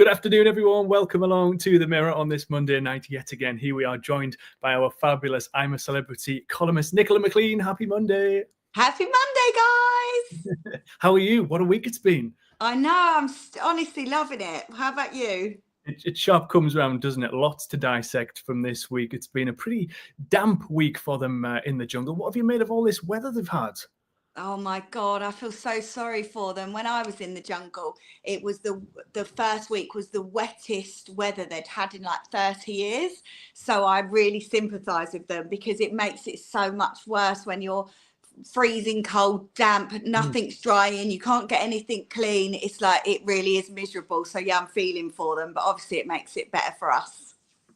Good afternoon, everyone. Welcome along to The Mirror on this Monday night. Yet again, here we are joined by our fabulous I'm a Celebrity columnist, Nicola McLean. Happy Monday. Happy Monday, guys. How are you? What a week it's been. I know. I'm honestly loving it. How about you? It sharp comes round, doesn't it? Lots to dissect from this week. It's been a pretty damp week for them in the jungle. What have you made of all this weather they've had? Oh my God, I feel so sorry for them. When I was in the jungle, it was the first week was the wettest weather they'd had in like 30 years. So I really sympathise with them because it makes it so much worse when you're freezing cold, damp, nothing's drying, you can't get anything clean. It's like, it really is miserable. So yeah, I'm feeling for them, but obviously it makes it better for us.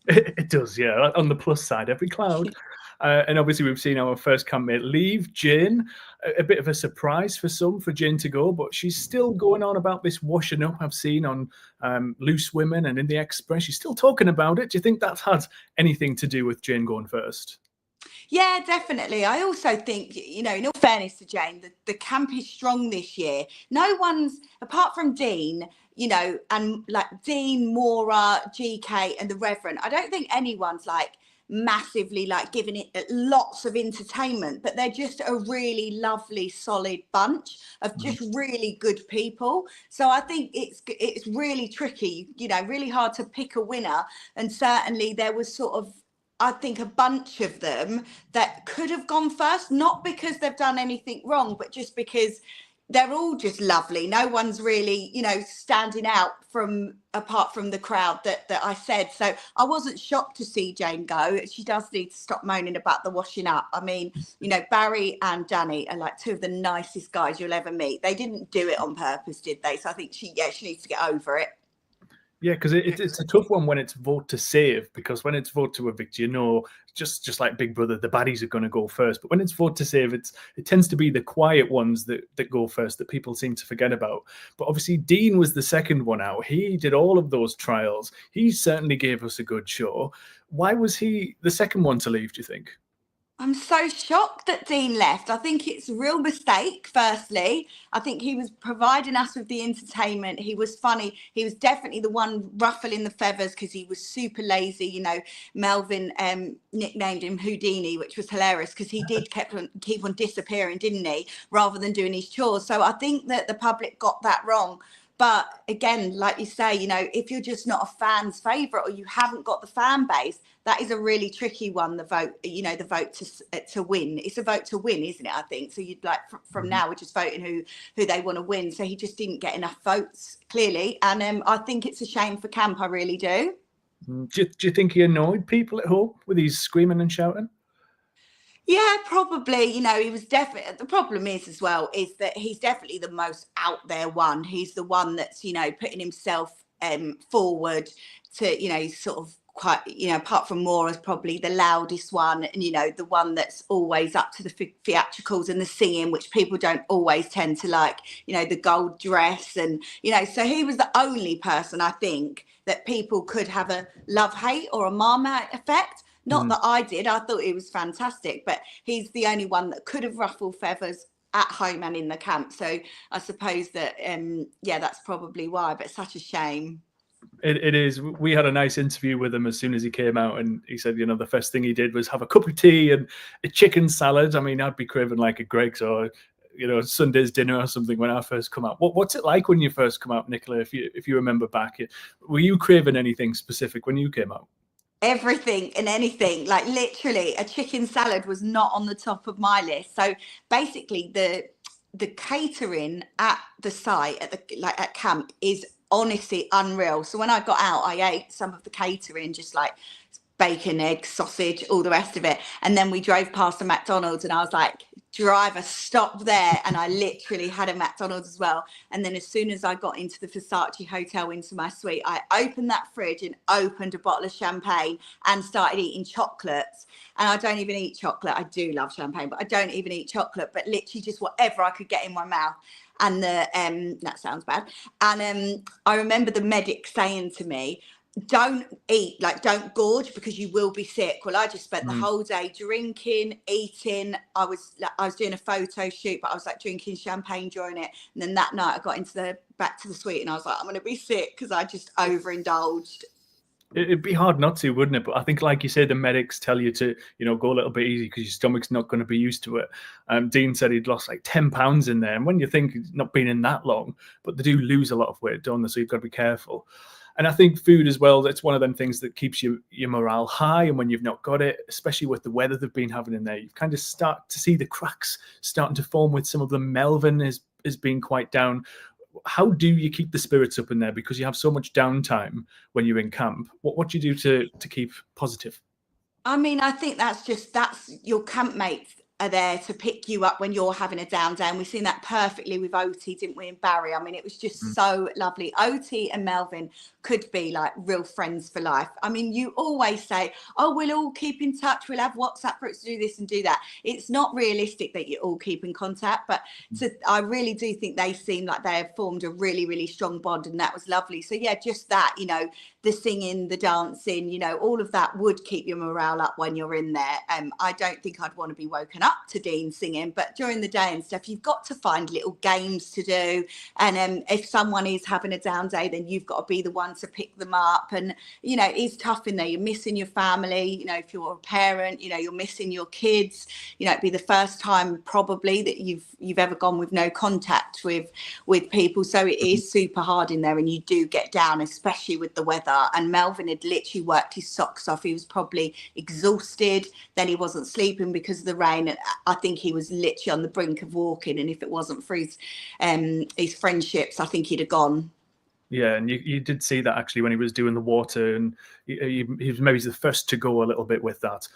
It does, yeah. On the plus side, every cloud. And obviously we've seen our first campmate leave, Jane. A bit of a surprise for some, for Jane to go, but she's still going on about this washing up I've seen on Loose Women and in the Express. She's still talking about it. Do you think that's had anything to do with Jane going first? Yeah, definitely. I also think, in all fairness to Jane, the camp is strong this year. No one's, apart from Dean, and like Dean, Maura, GK and the Reverend, I don't think anyone's like massively like giving it lots of entertainment, but they're just a really lovely, solid bunch of just really good people. So I think it's really tricky, really hard to pick a winner. And certainly there was sort of, I think, a bunch of them that could have gone first, not because they've done anything wrong, but just because they're all just lovely. No one's really, standing out apart from the crowd that I said. So I wasn't shocked to see Jane go. She does need to stop moaning about the washing up. I mean, Barry and Danny are like two of the nicest guys you'll ever meet. They didn't do it on purpose, did they? So I think she needs to get over it. Yeah, because it's a tough one when it's vote to save, because when it's vote to evict, just like Big Brother, the baddies are going to go first. But when it's vote to save, it tends to be the quiet ones that go first that people seem to forget about. But obviously, Dean was the second one out. He did all of those trials. He certainly gave us a good show. Why was he the second one to leave, do you think? I'm so shocked that Dean left. I think it's a real mistake, firstly. I think he was providing us with the entertainment. He was funny. He was definitely the one ruffling the feathers because he was super lazy. Melvin nicknamed him Houdini, which was hilarious because he did keep on disappearing, didn't he, rather than doing his chores. So I think that the public got that wrong. But again, like you say, if you're just not a fan's favourite or you haven't got the fan base, that is a really tricky one, the vote, the vote to win. It's a vote to win, isn't it, I think? So you'd like, from now, we're just voting who they want to win. So he just didn't get enough votes, clearly. And I think it's a shame for camp, I really do. Do you think he annoyed people at home with his screaming and shouting? Yeah, probably. He was definitely, the problem is as well, is that he's definitely the most out there one. He's the one that's, putting himself forward to, sort of quite, apart from Maura's probably the loudest one and, the one that's always up to the theatricals and the singing, which people don't always tend to like, the gold dress and, so he was the only person I think that people could have a love-hate or a Marmite effect. Not that I did. I thought it was fantastic, but he's the only one that could have ruffled feathers at home and in the camp. So I suppose that, that's probably why, but such a shame. It is. We had a nice interview with him as soon as he came out, and he said, the first thing he did was have a cup of tea and a chicken salad. I mean, I'd be craving like a Greg's or, Sunday's dinner or something when I first come out. What's it like when you first come out, Nicola, if you remember back? Were you craving anything specific when you came out? Everything and anything, like literally a chicken salad was not on the top of my list. So basically the catering at the site at camp is honestly unreal. So when I got out, I ate some of the catering, just like bacon, eggs, sausage, all the rest of it. And then we drove past a McDonald's and I was like, driver, stop there. And I literally had a McDonald's as well. And then as soon as I got into the Versace hotel, into my suite, I opened that fridge and opened a bottle of champagne and started eating chocolates. And I don't even eat chocolate. I do love champagne, but I don't even eat chocolate, but literally just whatever I could get in my mouth. And that sounds bad. And I remember the medic saying to me, don't eat, like don't gorge because you will be sick. Well, I just spent the Mm. whole day drinking, eating. I was doing a photo shoot, but I was like drinking champagne during it. And then that night I got back to the suite and I was like, I'm going to be sick because I just overindulged. It'd be hard not to, wouldn't it? But I think, like you say, the medics tell you to, go a little bit easy because your stomach's not going to be used to it. Dean said he'd lost like 10 pounds in there. And when you think he's not been in that long, but they do lose a lot of weight, don't they? So you've got to be careful. And I think food as well, that's one of them things that keeps your morale high. And when you've not got it, especially with the weather they've been having in there, you kind of start to see the cracks starting to form with some of them. Melvin is being quite down. How do you keep the spirits up in there? Because you have so much downtime when you're in camp. What do you do to keep positive? I mean, I think that's your campmates are there to pick you up when you're having a down day. And we've seen that perfectly with Oti, didn't we, in Barry? I mean, it was just so lovely. Oti and Melvin could be like real friends for life. I mean, you always say, oh, we'll all keep in touch. We'll have WhatsApp groups to do this and do that. It's not realistic that you all keep in contact, but I really do think they seem like they have formed a really, really strong bond. And that was lovely. So yeah, just that, the singing, the dancing, all of that would keep your morale up when you're in there. I don't think I'd want to be woken up to Dean singing, but during the day and stuff, you've got to find little games to do. And if someone is having a down day, then you've got to be the one to pick them up. And, it is tough in there. You're missing your family. If you're a parent, you're missing your kids. It'd be the first time probably that you've ever gone with no contact with people. So it is super hard in there and you do get down, especially with the weather. And Melvin had literally worked his socks off. He was probably exhausted. Then he wasn't sleeping because of the rain. And I think he was literally on the brink of walking. And if it wasn't for his friendships, I think he'd have gone. Yeah, and you did see that actually when he was doing the water, and he was maybe the first to go a little bit with that.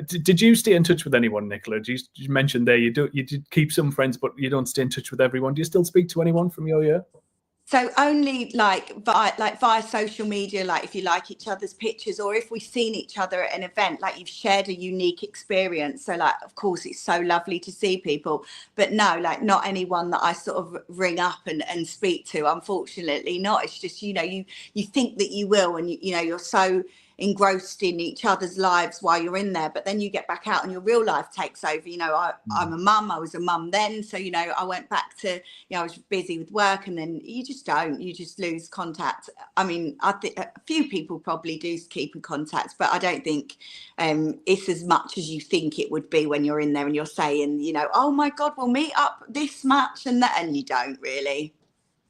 Did you stay in touch with anyone, Nicola? You mentioned there you did keep some friends, but you don't stay in touch with everyone. Do you still speak to anyone from your year? So only via social media, like if you like each other's pictures or if we've seen each other at an event, like you've shared a unique experience. So like, of course, it's so lovely to see people, but no, like not anyone that I sort of ring up and speak to, unfortunately not. It's just, you think that you will, and you're so engrossed in each other's lives while you're in there, but then you get back out and your real life takes over. I'm a mum. I was a mum then, so I went back to I was busy with work, and then you just lose contact. I mean, I think a few people probably do keep in contact, but I don't think it's as much as you think it would be when you're in there and you're saying, oh my God, we'll meet up this much and that, and you don't really.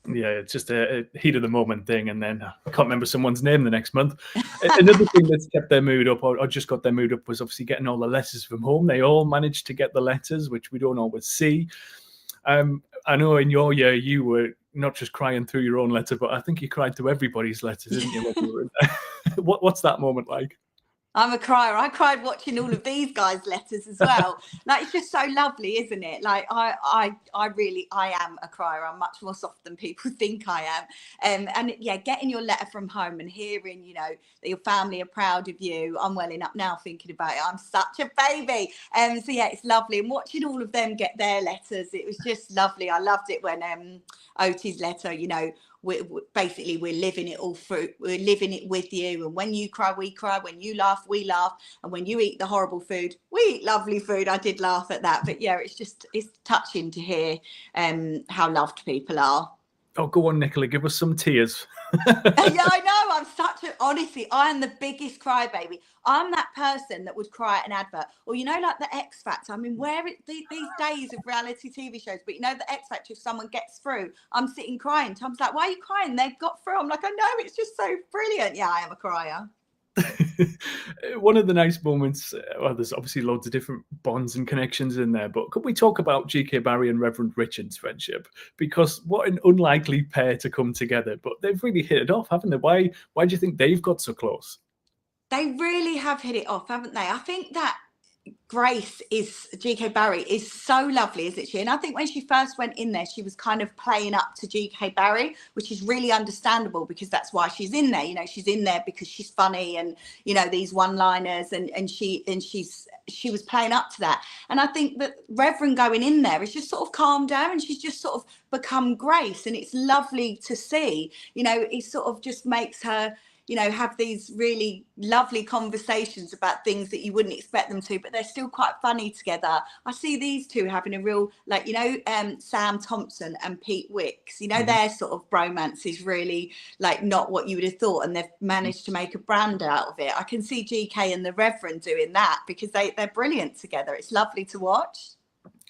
Yeah, it's just a heat of the moment thing, and then I can't remember someone's name the next month. Another thing that's kept their mood up, or just got their mood up, was obviously getting all the letters from home. They all managed to get the letters, which we don't always see. I know in your year you were not just crying through your own letter, but I think you cried through everybody's letters, didn't you? When you were in there? What's that moment like? I'm a crier. I cried watching all of these guys' letters as well. Like, it's just so lovely, isn't it? Like, I am a crier. I'm much more soft than people think I am. And yeah, getting your letter from home and hearing, that your family are proud of you. I'm welling up now thinking about it. I'm such a baby. So yeah, it's lovely. And watching all of them get their letters, it was just lovely. I loved it when Oti's letter, we're living it all through. We're living it with you. And when you cry, we cry. When you laugh, we laugh. And when you eat the horrible food, we eat lovely food. I did laugh at that. But yeah, it's touching to hear how loved people are. Oh, go on, Nicola, give us some tears. Yeah, I know. Honestly, I am the biggest crybaby. I'm that person that would cry at an advert, or like the X Factor. I mean, these days of reality TV shows, but the X Factor, if someone gets through, I'm sitting crying. Tom's like, "Why are you crying? They've got through." I'm like, "I know, it's just so brilliant." Yeah, I am a crier. One of the nice moments, well, there's obviously loads of different bonds and connections in there, but could we talk about GK Barry and Reverend Richard's friendship? Because what an unlikely pair to come together, but they've really hit it off, haven't they? Why do you think they've got so close? They really have hit it off, haven't they? I think that Grace is GK Barry is so lovely, isn't she? And I think when she first went in there, she was kind of playing up to GK Barry, which is really understandable because that's why she's in there. She's in there because she's funny and these one-liners, and she was playing up to that. And I think that Reverend going in there is just sort of calmed down, and she's just sort of become Grace, and it's lovely to see. It sort of just makes her you know, have these really lovely conversations about things that you wouldn't expect them to, but they're still quite funny together. I see these two having a real, like, you know, Sam Thompson and Pete Wicks, you know, their sort of bromance is really like not what you would have thought, and they've managed to make a brand out of it. I can see GK and the Reverend doing that because they're brilliant together. It's lovely to watch.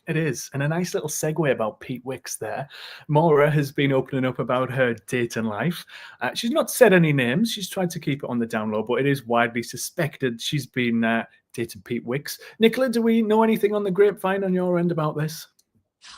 It is. And a nice little segue about Pete Wicks there. Maura has been opening up about her dating life. She's not said any names. She's tried to keep it on the down low, but it is widely suspected she's been dating Pete Wicks. Nicola, do we know anything on the grapevine on your end about this?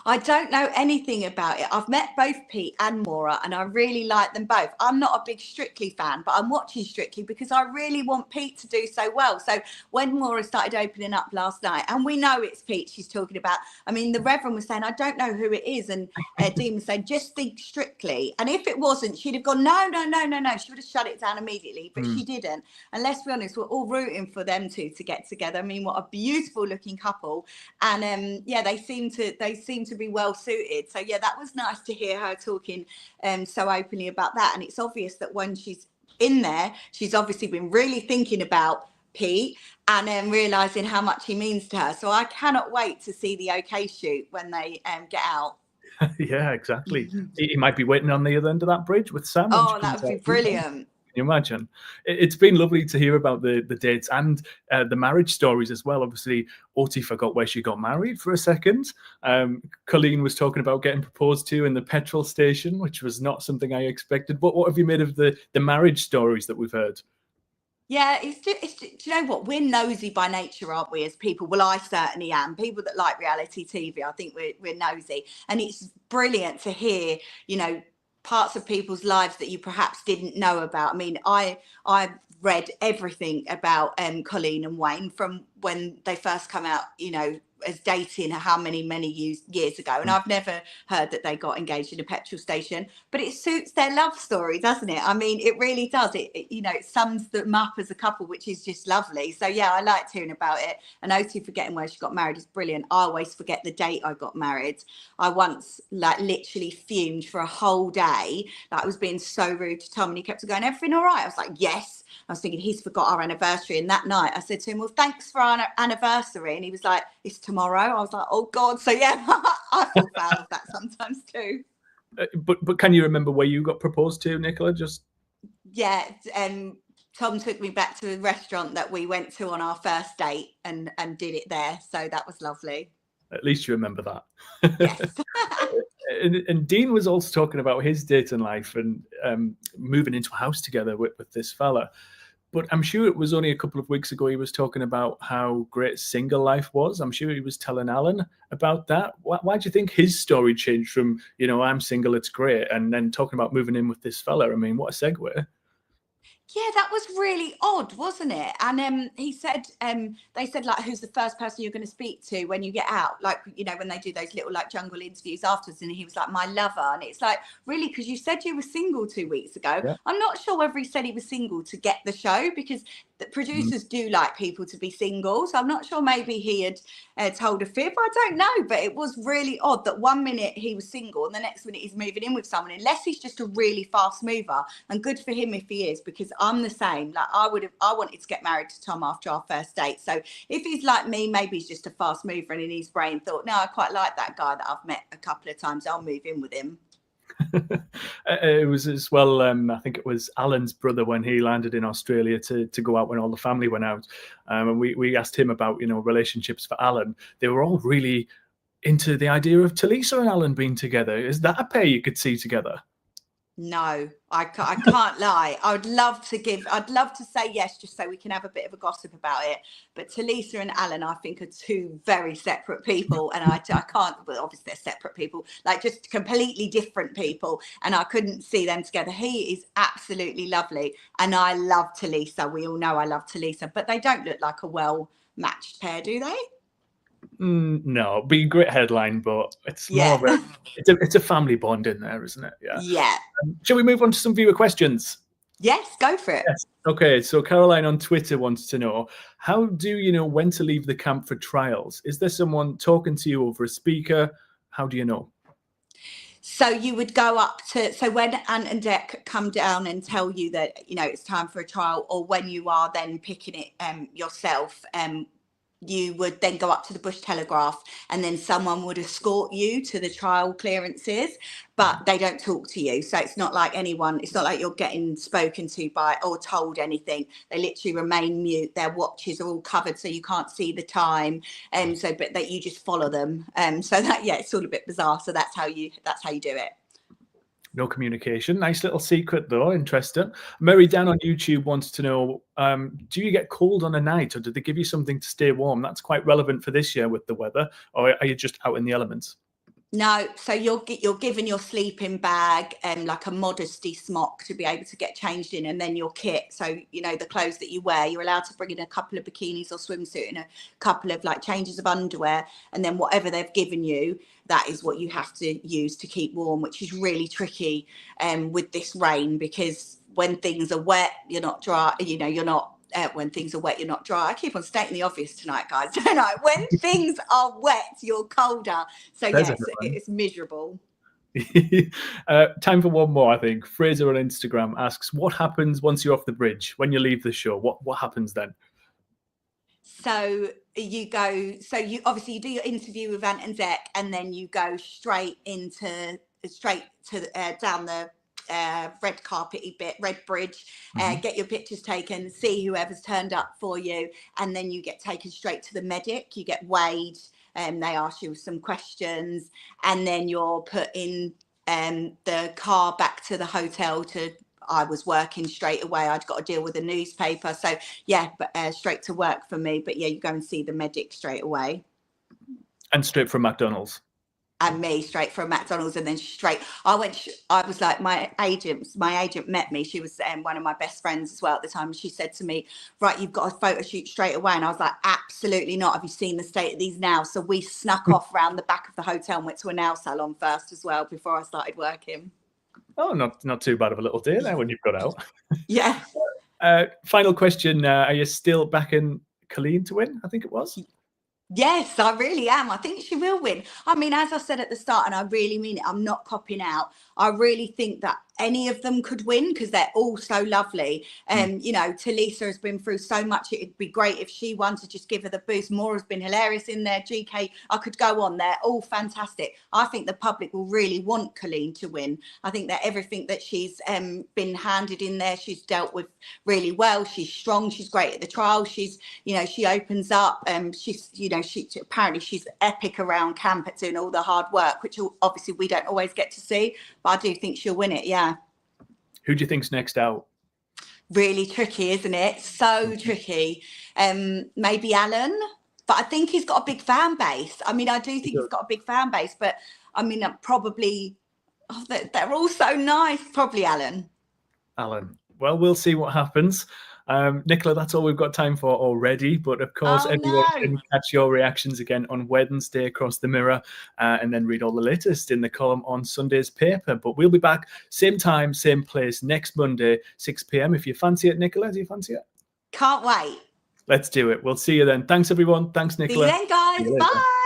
I don't know anything about it. I've met both Pete and Maura, and I really like them both. I'm not a big Strictly fan, but I'm watching Strictly because I really want Pete to do so well. So when Maura started opening up last night, and we know it's Pete she's talking about, I mean, the Reverend was saying, I don't know who it is. And Dean was saying, just think Strictly. And if it wasn't, she'd have gone, no. She would have shut it down immediately, but she didn't. And let's be honest, we're all rooting for them two to get together. I mean, what a beautiful looking couple. And yeah, they seem to be well suited. So yeah, that was nice to hear her talking so openly about that. And it's obvious that when she's in there, she's obviously been really thinking about Pete and then realizing how much he means to her. So I cannot wait to see the OK shoot when they get out. Yeah, exactly. He might be waiting on the other end of that bridge with Sam. Oh, that would be brilliant. Can you imagine? It's been lovely to hear about the dates and the marriage stories as well. Obviously, Oti forgot where she got married for a second. Colleen was talking about getting proposed to in the petrol station, which was not something I expected. But what have you made of the marriage stories that we've heard? Yeah, do you know what? We're nosy by nature, aren't we, as people? Well, I certainly am. People that like reality TV, I think we're nosy. And it's brilliant to hear, you know, parts of people's lives that you perhaps didn't know about. I mean, I read everything about Colleen and Wayne from when they first come out, you know, as dating how many years ago, and I've never heard that they got engaged in a petrol station, but it suits their love story, doesn't it? I mean, it really does. It you know, it sums them up as a couple, which is just lovely. So yeah, I liked hearing about it. And Oti forgetting where she got married is brilliant. I always forget the date I got married. I once like literally fumed for a whole day. Like I was being so rude to Tom, and he kept going, everything all right? I was like, yes. I was thinking he's forgot our anniversary. And that night I said to him, well, thanks for our anniversary. And he was like, it's tomorrow. I was like, oh God. So yeah, I feel bad of that sometimes too. But can you remember where you got proposed to, Nicola? Just yeah, Tom took me back to the restaurant that we went to on our first date and did it there. So that was lovely. At least you remember that. Yes. And Dean was also talking about his dating life and moving into a house together with this fella. But I'm sure it was only a couple of weeks ago he was talking about how great single life was. I'm sure he was telling Alan about that. Why do you think his story changed from, you know, I'm single, it's great, and then talking about moving in with this fella? I mean, what a segue. Yeah, that was really odd, wasn't it? And he said, they said, like, who's the first person you're going to speak to when you get out? Like, you know, when they do those little like jungle interviews afterwards, and he was like, my lover. And it's like, really, because you said you were single 2 weeks ago. Yeah. I'm not sure whether he said he was single to get the show, because the producers do like people to be single. So I'm not sure, maybe he had told a fib. I don't know, but it was really odd that 1 minute he was single and the next minute he's moving in with someone, unless he's just a really fast mover. And good for him if he is, because I'm the same. Like I wanted to get married to Tom after our first date. So if he's like me, maybe he's just a fast mover and in his brain thought, no, I quite like that guy that I've met a couple of times. I'll move in with him. It was as well, I think it was Alan's brother when he landed in Australia to go out when all the family went out. And we asked him about, you know, relationships for Alan. They were all really into the idea of Talisa and Alan being together. Is that a pair you could see together? No, I can't lie. I'd love to say yes, just so we can have a bit of a gossip about it. But Talisa and Alan, I think, are two very separate people. And I can't, well, obviously they're separate people, like just completely different people. And I couldn't see them together. He is absolutely lovely. And I love Talisa. We all know I love Talisa, but they don't look like a well-matched pair, do they? No, be a great headline, but it's more of it's a family bond in there, isn't it? Yeah. Shall we move on to some viewer questions? Yes, go for it. Yes. Okay, so Caroline on Twitter wants to know, how do you know when to leave the camp for trials? Is there someone talking to you over a speaker? How do you know? So you would go up to, so when Ant and Dec come down and tell you that, you know, it's time for a trial, or when you are then picking it yourself, you would then go up to the Bush Telegraph, and then someone would escort you to the trial clearances, but they don't talk to you. So it's not like anyone, it's not like you're getting spoken to by or told anything. They literally remain mute. Their watches are all covered so you can't see the time. So but that you just follow them. So that, yeah, it's all a bit bizarre. So that's how you do it. No communication. Nice little secret, though. Interesting. Mary Dan on YouTube wants to know, do you get cold on a night, or do they give you something to stay warm? That's quite relevant for this year with the weather. Or are you just out in the elements? No, so you're given your sleeping bag and like a modesty smock to be able to get changed in, and then your kit. So, you know, the clothes that you wear, you're allowed to bring in a couple of bikinis or swimsuit and a couple of like changes of underwear, and then whatever they've given you, that is what you have to use to keep warm, which is really tricky with this rain, because when things are wet, you're not dry, you know, you're not when things are wet, you're not dry. I keep on stating the obvious tonight, guys, don't I? When things are wet, you're colder. So yes, it's miserable. Time for one more, I think. Fraser on Instagram asks, what happens once you're off the bridge? When you leave the show, what happens then? So you go, so you obviously you do your interview with Ant and Dec, and then you go straight to down the red carpety bit, red bridge, get your pictures taken, see whoever's turned up for you, and then you get taken straight to the medic. You get weighed, and they ask you some questions, and then you're put in the car back to the hotel I was working straight away. I'd got to deal with a newspaper, so yeah, but straight to work for me. But yeah, you go and see the medic straight away. And straight from McDonald's. And me straight from McDonald's, and then straight I was like, my agent met me. She was one of my best friends as well at the time. She said to me, right, you've got a photo shoot straight away. And I was like, absolutely not. Have you seen the state of these nails? So we snuck off around the back of the hotel and went to a nail salon first as well before I started working. Oh, not too bad of a little day there when you've got out. Yeah. Final question. Are you still backing Colleen to win? I think it was. Yes, I really am. I think she will win. I mean, as I said at the start, and I really mean it, I'm not copping out. I really think that any of them could win because they're all so lovely. You know, Talisa has been through so much. It'd be great if she won to just give her the boost. Maura's been hilarious in there. GK, I could go on. They're all fantastic. I think the public will really want Colleen to win. I think that everything that she's been handed in there, she's dealt with really well. She's strong. She's great at the trial. She's, you know, she opens up. She's, you know, apparently she's epic around camp at doing all the hard work, which obviously we don't always get to see. But I do think she'll win it, yeah. Who do you think's next out? Really tricky, isn't it? So tricky. Maybe Alan, but I think he's got a big fan base. I mean, I do think he's got a big fan base, but I mean, probably, they're all so nice. Probably Alan. Well, we'll see what happens. Nicola, that's all we've got time for already. But of course, everyone can catch your reactions again on Wednesday across the Mirror, and then read all the latest in the column on Sunday's paper. But we'll be back same time, same place next Monday, 6 p.m. If you fancy it, Nicola, do you fancy it? Can't wait. Let's do it. We'll see you then. Thanks, everyone. Thanks, Nicola. See you then, guys. Bye.